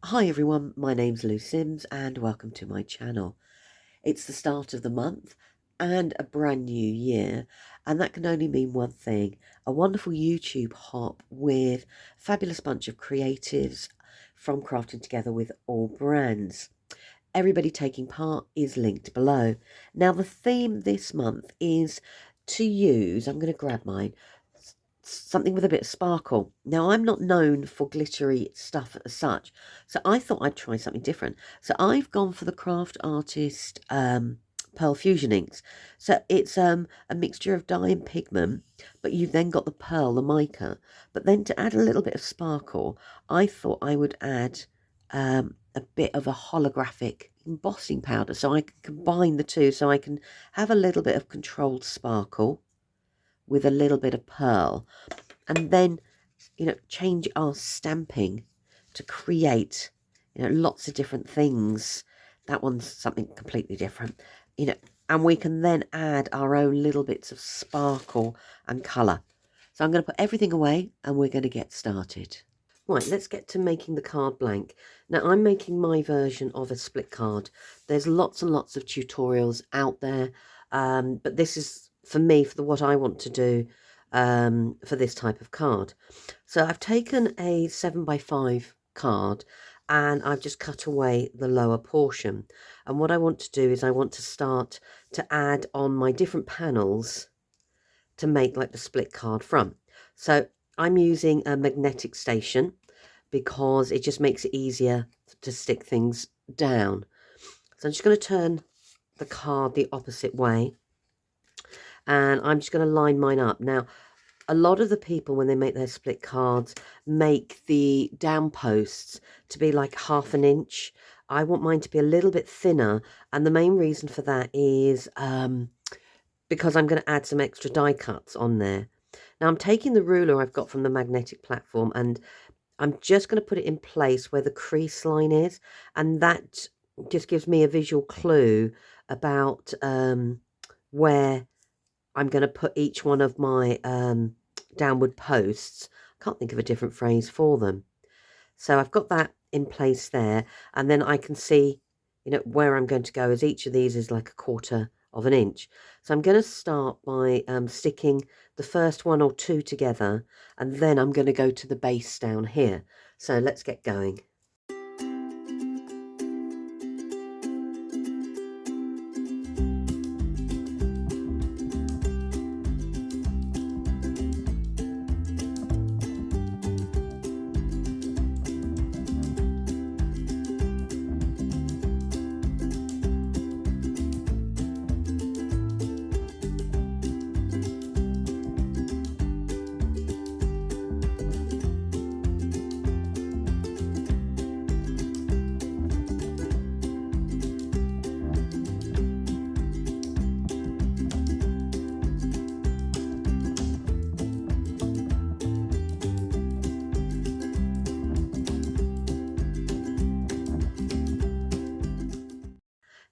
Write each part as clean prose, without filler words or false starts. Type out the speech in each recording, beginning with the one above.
Hi everyone, my name's Lou Sims and welcome to my channel. It's the start of the month and a brand new year, and that can only mean one thing: a wonderful YouTube hop with a fabulous bunch of creatives from Crafting Together with all brands. Everybody taking part is linked below. Now the theme this month is to use, I'm going to grab mine, something with a bit of sparkle. Now I'm not known for glittery stuff as such, so I thought I'd try something different. So I've gone for the Craft Artist Pearl Fusion inks. So it's a mixture of dye and pigment, but you've then got the pearl, the mica. But then to add a little bit of sparkle, I thought I would add a bit of a holographic embossing powder, so I can combine the two, so I can have a little bit of controlled sparkle with a little bit of pearl, and then change our stamping to create lots of different things. That one's something completely different, and we can then add our own little bits of sparkle and colour. So I'm going to put everything away and we're going to get started. Right, let's get to making the card blank. Now I'm making my version of a split card. There's lots and lots of tutorials out there, but this is for me, for what I want to do for this type of card. So I've taken a 7x5 card and I've just cut away the lower portion. And what I want to do is I want to start to add on my different panels to make like the split card from. So I'm using a magnetic station because it just makes it easier to stick things down. So I'm just going to turn the card the opposite way, and I'm just going to line mine up. Now, a lot of the people, when they make their split cards, make the down posts to be like 1/2 inch. I want mine to be a little bit thinner, and the main reason for that is because I'm going to add some extra die cuts on there. Now I'm taking the ruler I've got from the magnetic platform and I'm just going to put it in place where the crease line is, and that just gives me a visual clue about where I'm going to put each one of my downward posts. I can't think of a different phrase for them. So I've got that in place there, and then I can see, where I'm going to go, as each of these is like 1/4 of an inch. So I'm going to start by sticking the first one or two together, and then I'm going to go to the base down here. So let's get going.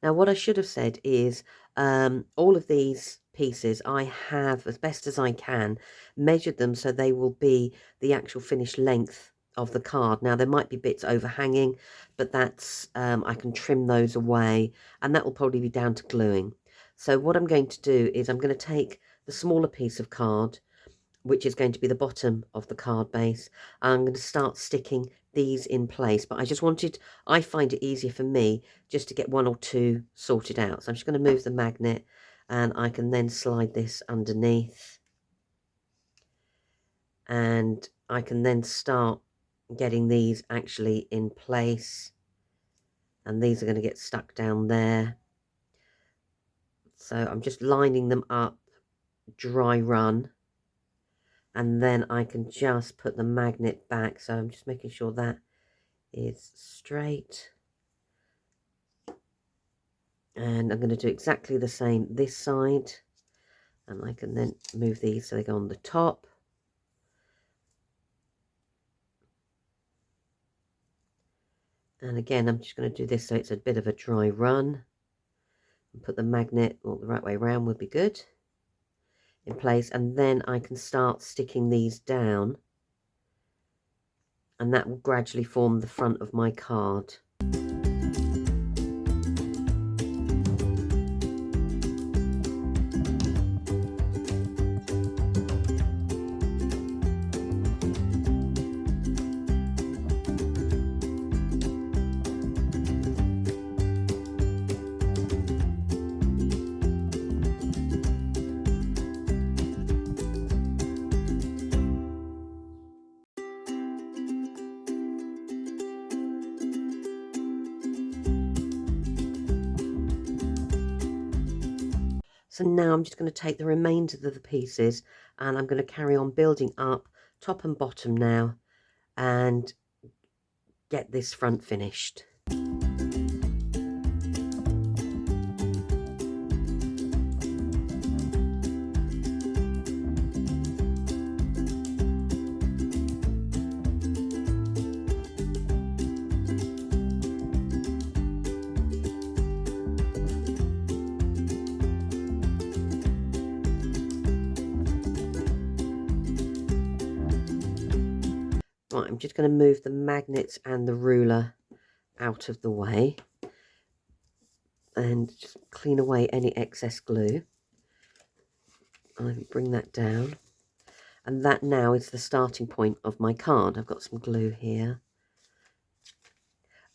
Now, what I should have said is all of these pieces, I have, as best as I can, measured them so they will be the actual finished length of the card. Now, there might be bits overhanging, but that's, I can trim those away, and that will probably be down to gluing. So what I'm going to do is I'm going to take the smaller piece of card, which is going to be the bottom of the card base. I'm going to start sticking these in place, but I find it easier for me just to get one or two sorted out. So I'm just going to move the magnet, and I can then slide this underneath, and I can then start getting these actually in place, and these are going to get stuck down there. So I'm just lining them up, dry run, and then I can just put the magnet back. So I'm just making sure that is straight, and I'm going to do exactly the same this side, and I can then move these so they go on the top. And again, I'm just going to do this so it's a bit of a dry run, and put the magnet, or the right way around would be good, in place, and then I can start sticking these down and that will gradually form the front of my card. So now I'm just going to take the remainder of the pieces and I'm going to carry on building up top and bottom now and get this front finished. Right, I'm just going to move the magnets and the ruler out of the way and just clean away any excess glue. I'll bring that down, and that now is the starting point of my card. I've got some glue here,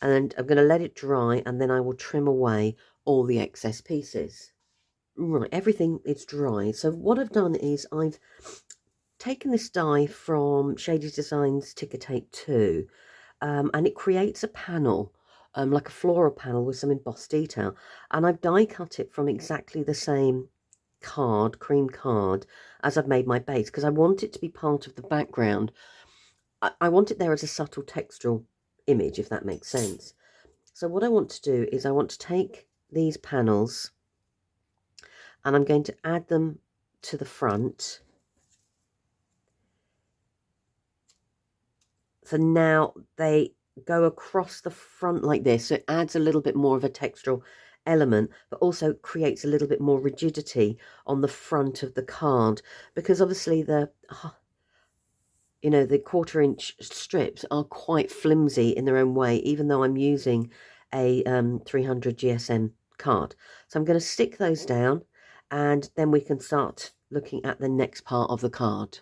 and I'm going to let it dry, and then I will trim away all the excess pieces. Right, everything is dry. So what I've done is I've taken this die from Shady Designs Ticker Tape 2, and it creates a panel, like a floral panel with some embossed detail, and I've die cut it from exactly the same card, cream card, as I've made my base, because I want it to be part of the background. I want it there as a subtle textural image, if that makes sense. So what I want to do is I want to take these panels and I'm going to add them to the front. So now they go across the front like this, so it adds a little bit more of a textural element, but also creates a little bit more rigidity on the front of the card, because obviously the the 1/4 inch strips are quite flimsy in their own way, even though I'm using a 300 GSM card. So I'm going to stick those down, and then we can start looking at the next part of the card.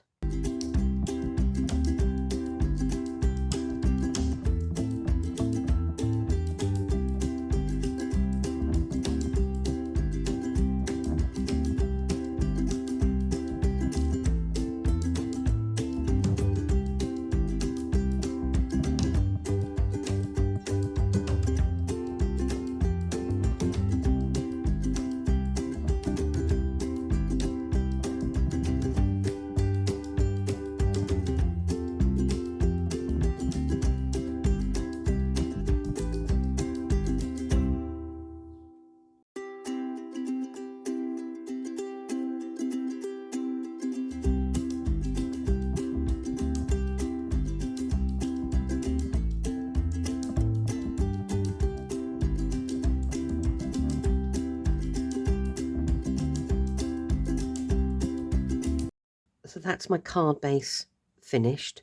So that's my card base finished.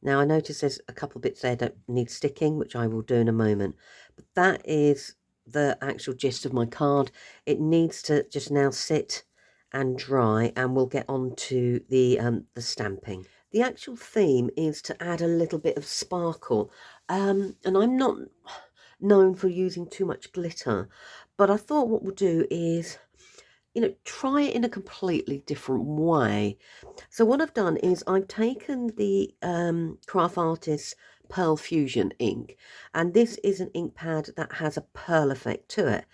Now I notice there's a couple bits there that need sticking, which I will do in a moment. But that is the actual gist of my card. It needs to just now sit and dry, and we'll get on to the stamping. The actual theme is to add a little bit of sparkle, and I'm not known for using too much glitter, but I thought what we'll do is try it in a completely different way. So what I've done is I've taken the Craft Artist Pearl Fusion ink, and this is an ink pad that has a pearl effect to it.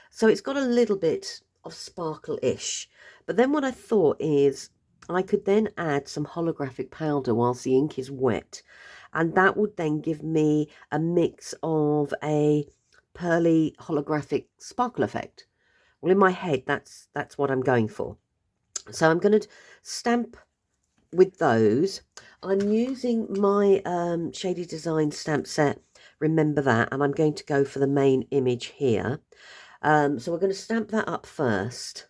So it's got a little bit of sparkle-ish. But then what I thought is I could then add some holographic powder whilst the ink is wet, and that would then give me a mix of a pearly holographic sparkle effect. Well, in my head, that's what I'm going for. So I'm going to stamp with those. I'm using my Shady Designs stamp set, remember that, and I'm going to go for the main image here. So we're going to stamp that up first.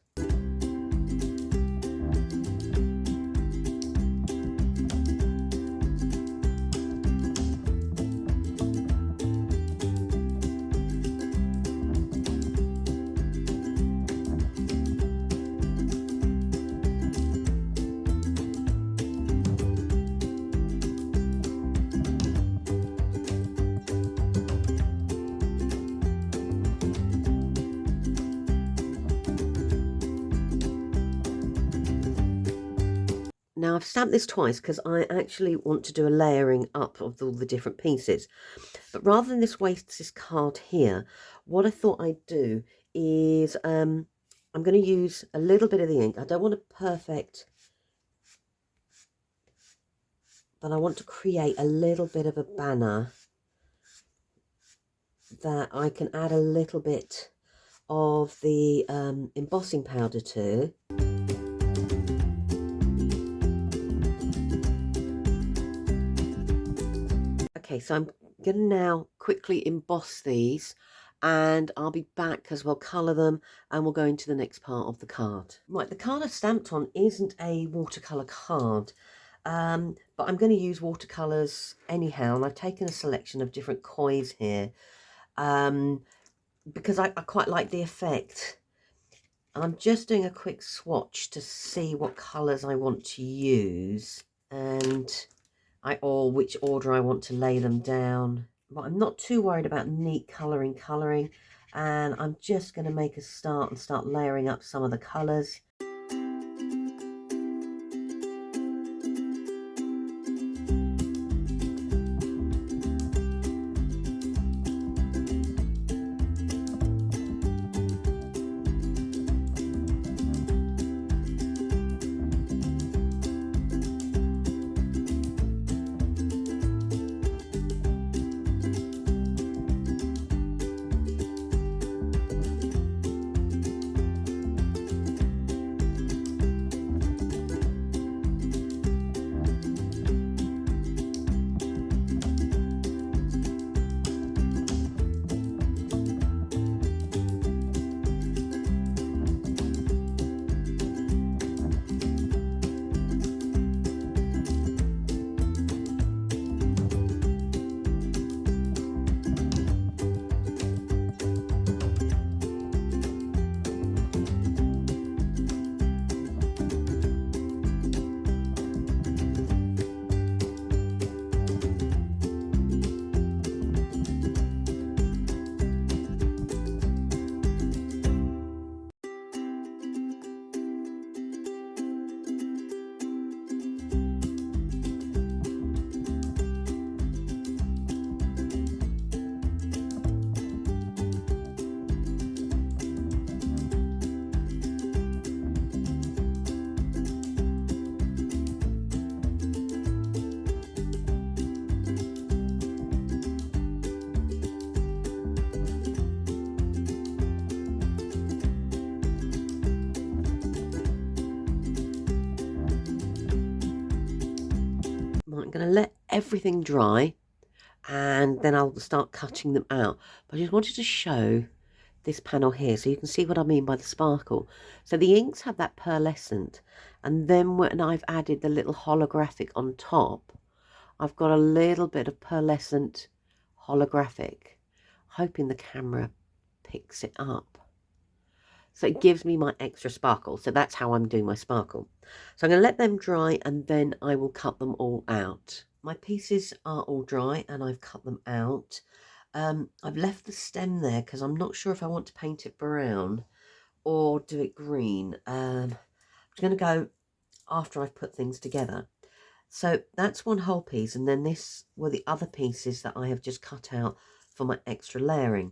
Now I've stamped this twice because I actually want to do a layering up of all the different pieces. But rather than this waste this card here, what I thought I'd do is I'm going to use a little bit of the ink. I don't want a perfect, but I want to create a little bit of a banner that I can add a little bit of the embossing powder to. Okay, so I'm going to now quickly emboss these, and I'll be back because we'll colour them and we'll go into the next part of the card. Right, the card I've stamped on isn't a watercolour card, but I'm going to use watercolours anyhow, and I've taken a selection of different kois here because I quite like the effect. I'm just doing a quick swatch to see what colours I want to use and or which order I want to lay them down. But I'm not too worried about neat colouring, and I'm just going to make a start and start layering up some of the colours. I'm going to let everything dry and then I'll start cutting them out. But I just wanted to show this panel here so you can see what I mean by the sparkle. So the inks have that pearlescent, and then when I've added the little holographic on top, I've got a little bit of pearlescent holographic, hoping the camera picks it up. So it gives me my extra sparkle. So that's how I'm doing my sparkle. So I'm going to let them dry and then I will cut them all out. My pieces are all dry and I've cut them out. I've left the stem there because I'm not sure if I want to paint it brown or do it green. I'm going to go after I've put things together. So that's one whole piece, and then this were the other pieces that I have just cut out for my extra layering.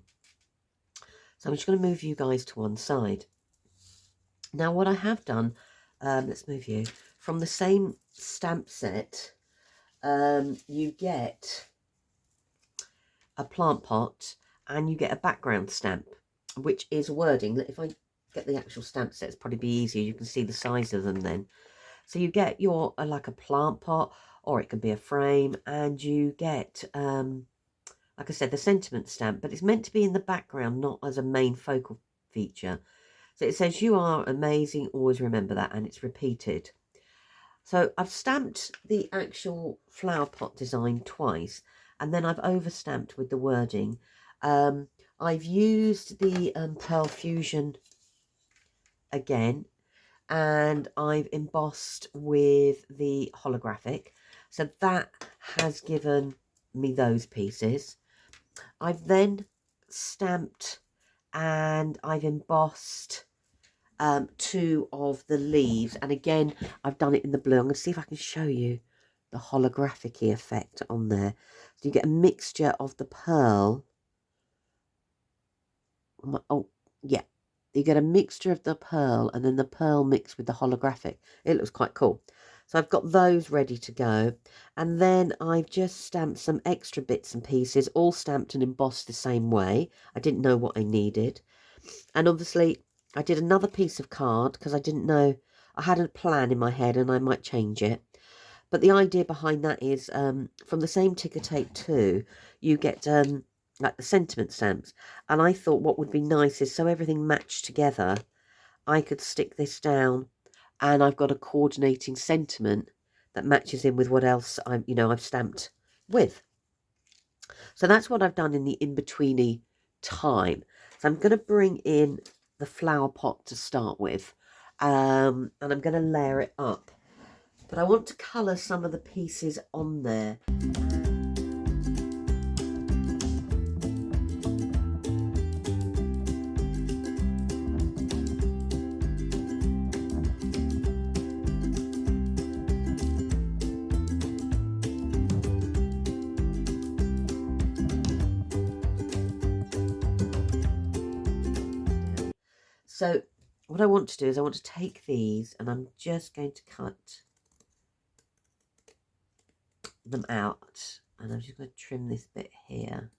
So I'm just going to move you guys to one side. Now what I have done, let's move you, from the same stamp set, you get a plant pot and you get a background stamp, which is wording. If I get the actual stamp set, it's probably be easier. You can see the size of them then. So you get your like a plant pot, or it can be a frame, and you get like I said, the sentiment stamp, but it's meant to be in the background, not as a main focal feature. So it says, "You are amazing, always remember that," and it's repeated. So I've stamped the actual flower pot design twice, and then I've overstamped with the wording. I've used the Pearl Fusion again, and I've embossed with the holographic. So that has given me those pieces. I've then stamped and I've embossed two of the leaves. And again, I've done it in the blue. I'm going to see if I can show you the holographic effect on there. So you get a mixture of the pearl. Oh, yeah. You get a mixture of the pearl and then the pearl mixed with the holographic. It looks quite cool. So I've got those ready to go. And then I've just stamped some extra bits and pieces, all stamped and embossed the same way. I didn't know what I needed. And obviously, I did another piece of card because I didn't know. I had a plan in my head and I might change it. But the idea behind that is from the same ticker tape too, you get like the sentiment stamps. And I thought what would be nice is so everything matched together, I could stick this down and I've got a coordinating sentiment that matches in with what else I've stamped with. So that's what I've done in the in-betweeny time. So I'm going to bring in the flower pot to start with, and I'm going to layer it up. But I want to colour some of the pieces on there. So what I want to do is I want to take these and I'm just going to cut them out, and I'm just going to trim this bit here.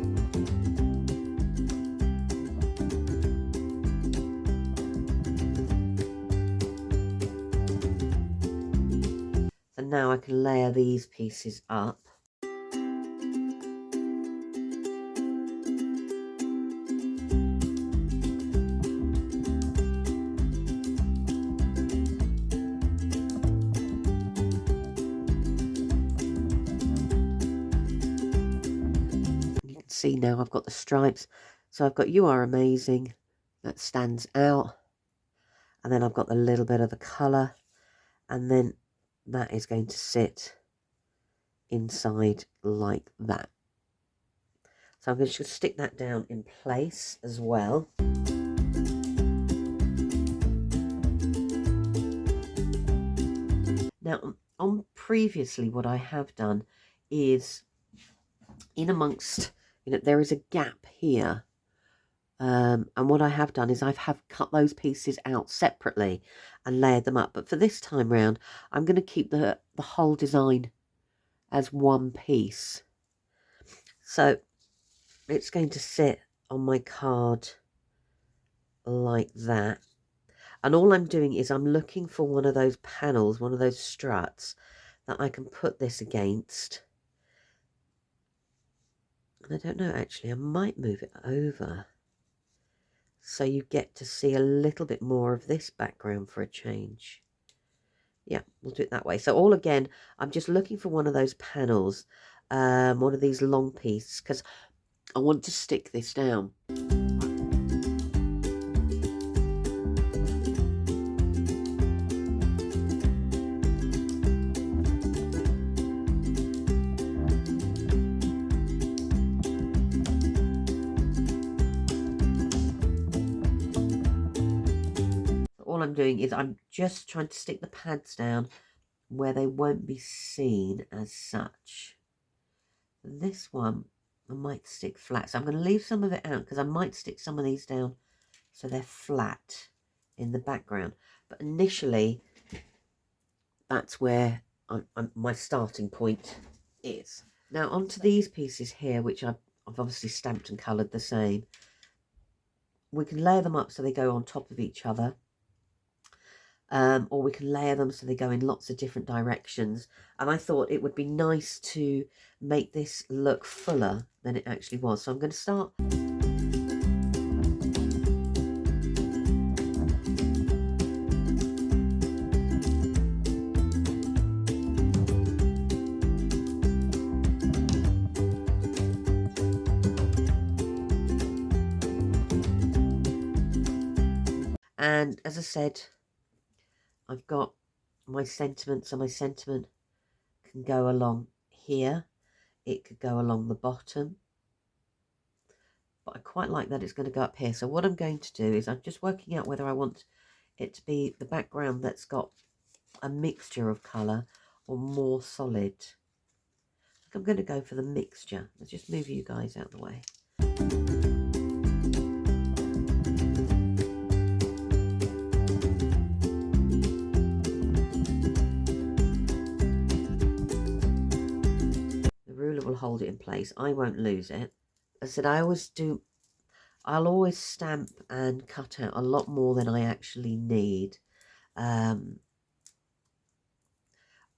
So now I can layer these pieces up. See now I've got the stripes, so I've got "You Are Amazing" that stands out, and then I've got a little bit of the colour, and then that is going to sit inside like that. So I'm going to just stick that down in place as well. Now on previously what I have done is in amongst, there is a gap here, and what I have done is I've cut those pieces out separately and layered them up. But for this time round, I'm going to keep the whole design as one piece. So it's going to sit on my card like that. And all I'm doing is I'm looking for one of those panels, one of those struts that I can put this against. And I don't know, actually, I might move it over so you get to see a little bit more of this background for a change. Yeah, we'll do it that way. So all again, I'm just looking for one of those panels, one of these long pieces, because I want to stick this down. All I'm doing is I'm just trying to stick the pads down where they won't be seen as such. This one I might stick flat, so I'm going to leave some of it out because I might stick some of these down so they're flat in the background. But initially, that's where my starting point is. Now onto these pieces here, which I've obviously stamped and coloured the same. We can layer them up so they go on top of each other. Or we can layer them so they go in lots of different directions. And I thought it would be nice to make this look fuller than it actually was. So I'm going to start. And as I said, I've got my sentiment, so my sentiment can go along here. It could go along the bottom. But I quite like that it's going to go up here. So what I'm going to do is I'm just working out whether I want it to be the background that's got a mixture of colour or more solid. I think I'm going to go for the mixture. Let's just move you guys out of the way. The ruler will hold it in place. I won't lose it. As I said, I'll always stamp and cut out a lot more than I actually need.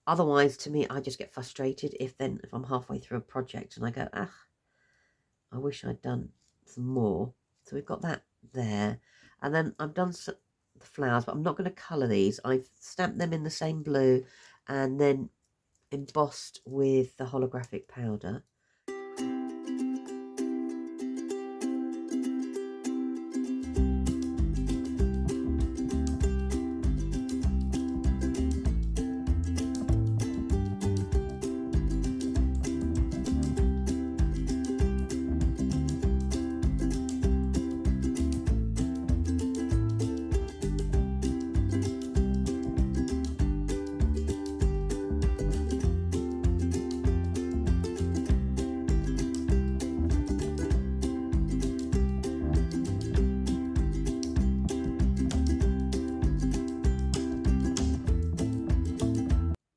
Otherwise, to me, I just get frustrated if I'm halfway through a project and I go, ah, I wish I'd done some more. So we've got that there. And then I've done the flowers, but I'm not going to colour these. I've stamped them in the same blue and then embossed with the holographic powder.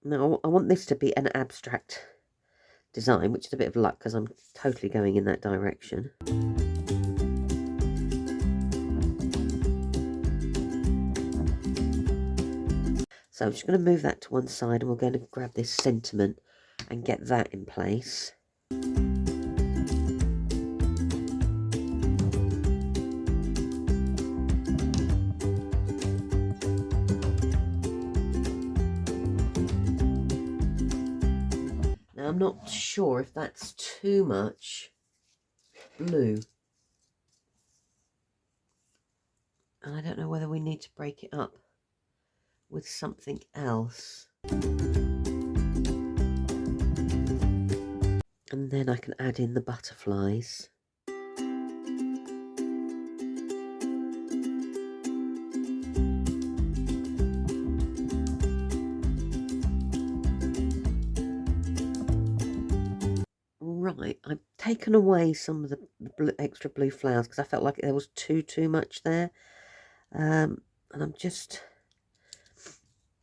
Now, I want this to be an abstract design, which is a bit of luck because I'm totally going in that direction. So I'm just going to move that to one side and we're going to grab this sentiment and get that in place. Now I'm not sure if that's too much blue. And I don't know whether we need to break it up with something else. And then I can add in the butterflies. Right, I've taken away some of the extra blue flowers because I felt like there was too much there. And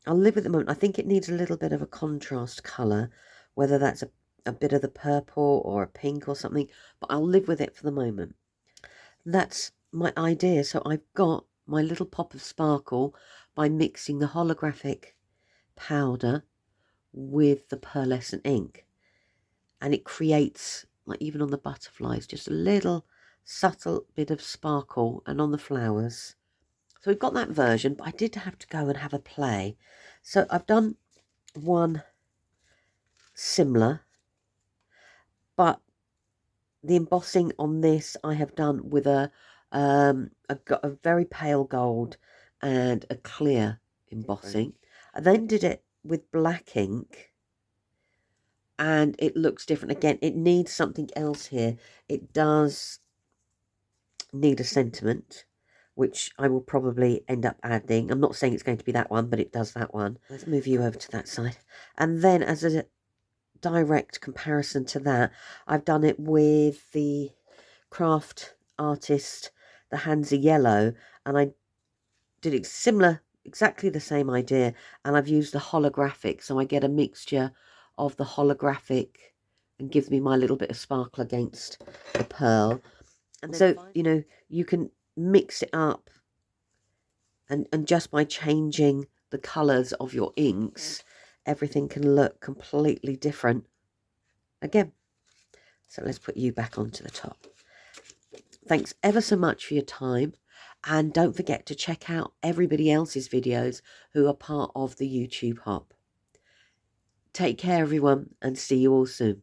I'll live with the moment. I think it needs a little bit of a contrast colour, whether that's a bit of the purple or a pink or something, but I'll live with it for the moment. That's my idea. So I've got my little pop of sparkle by mixing the holographic powder with the pearlescent ink. And it creates, like even on the butterflies, just a little subtle bit of sparkle, and on the flowers. So we've got that version, but I did have to go and have a play. So I've done one similar, but the embossing on this I have done with a very pale gold and a clear embossing. I then did it with black ink. And it looks different. Again, it needs something else here. It does need a sentiment, which I will probably end up adding. I'm not saying it's going to be that one, but it does that one. Let's move you over to that side. And then as a direct comparison to that, I've done it with the craft artist, the Hansa Yellow, and I did it similar, exactly the same idea, and I've used the holographic, so I get a mixture of the holographic and gives me my little bit of sparkle against the pearl. And so, you know, you can mix it up and just by changing the colours of your inks, everything can look completely different again. So let's put you back onto the top. Thanks ever so much for your time. And don't forget to check out everybody else's videos who are part of the YouTube Hop. Take care, everyone, and see you all soon.